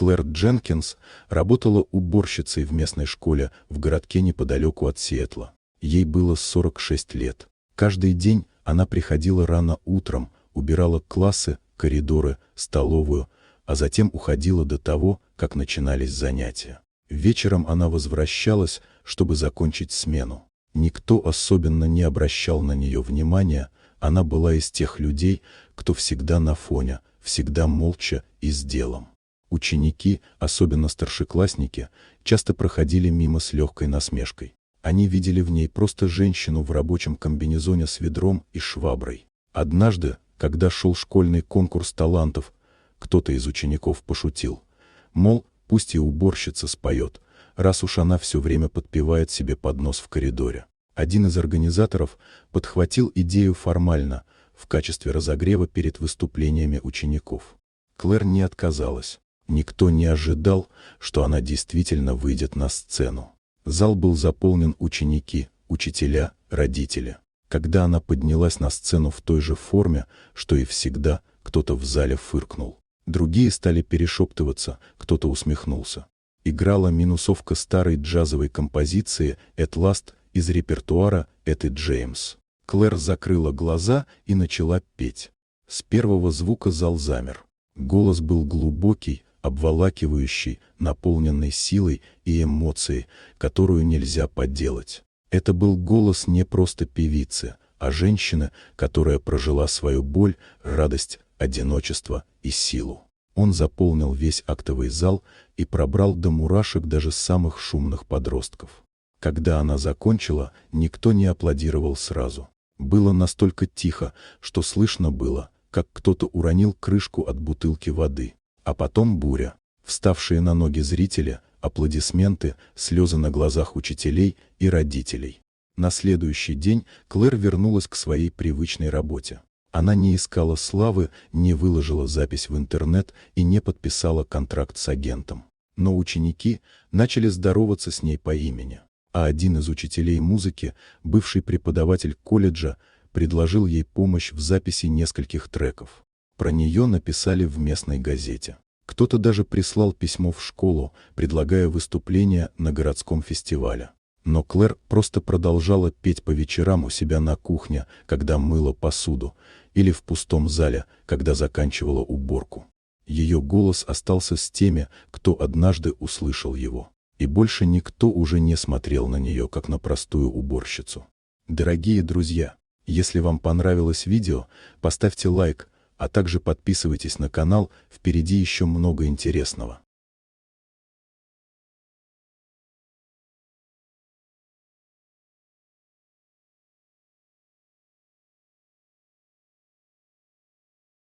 Клэр Дженкинс работала уборщицей в местной школе в городке неподалеку от Сиэтла. Ей было 46 лет. Каждый день она приходила рано утром, убирала классы, коридоры, столовую, а затем уходила до того, как начинались занятия. Вечером она возвращалась, чтобы закончить смену. Никто особенно не обращал на нее внимания, она была из тех людей, кто всегда на фоне, всегда молча и с делом. Ученики, особенно старшеклассники, часто проходили мимо с легкой насмешкой. Они видели в ней просто женщину в рабочем комбинезоне с ведром и шваброй. Однажды, когда шел школьный конкурс талантов, кто-то из учеников пошутил, мол, пусть и уборщица споет, раз уж она все время подпевает себе под нос в коридоре. Один из организаторов подхватил идею формально, в качестве разогрева перед выступлениями учеников. Клэр не отказалась. Никто не ожидал, что она действительно выйдет на сцену. Зал был заполнен ученики, учителя, родители. Когда она поднялась на сцену в той же форме, что и всегда, кто-то в зале фыркнул. Другие стали перешептываться, кто-то усмехнулся. Играла минусовка старой джазовой композиции «At Last» из репертуара Этты Джеймс. Клэр закрыла глаза и начала петь. С первого звука зал замер. Голос был глубокий, обволакивающий, наполненный силой и эмоцией, которую нельзя подделать. Это был голос не просто певицы, а женщины, которая прожила свою боль, радость, одиночество и силу. Он заполнил весь актовый зал и пробрал до мурашек даже самых шумных подростков. Когда она закончила, никто не аплодировал сразу. Было настолько тихо, что слышно было, как кто-то уронил крышку от бутылки воды. А потом буря. Вставшие на ноги зрители, аплодисменты, слезы на глазах учителей и родителей. На следующий день Клэр вернулась к своей привычной работе. Она не искала славы, не выложила запись в интернет и не подписала контракт с агентом. Но ученики начали здороваться с ней по имени. А один из учителей музыки, бывший преподаватель колледжа, предложил ей помощь в записи нескольких треков. Про нее написали в местной газете. Кто-то даже прислал письмо в школу, предлагая выступление на городском фестивале. Но Клэр просто продолжала петь по вечерам у себя на кухне, когда мыла посуду, или в пустом зале, когда заканчивала уборку. Ее голос остался с теми, кто однажды услышал его. И больше никто уже не смотрел на нее, как на простую уборщицу. Дорогие друзья, если вам понравилось видео, поставьте лайк, а также подписывайтесь на канал, впереди еще много интересного.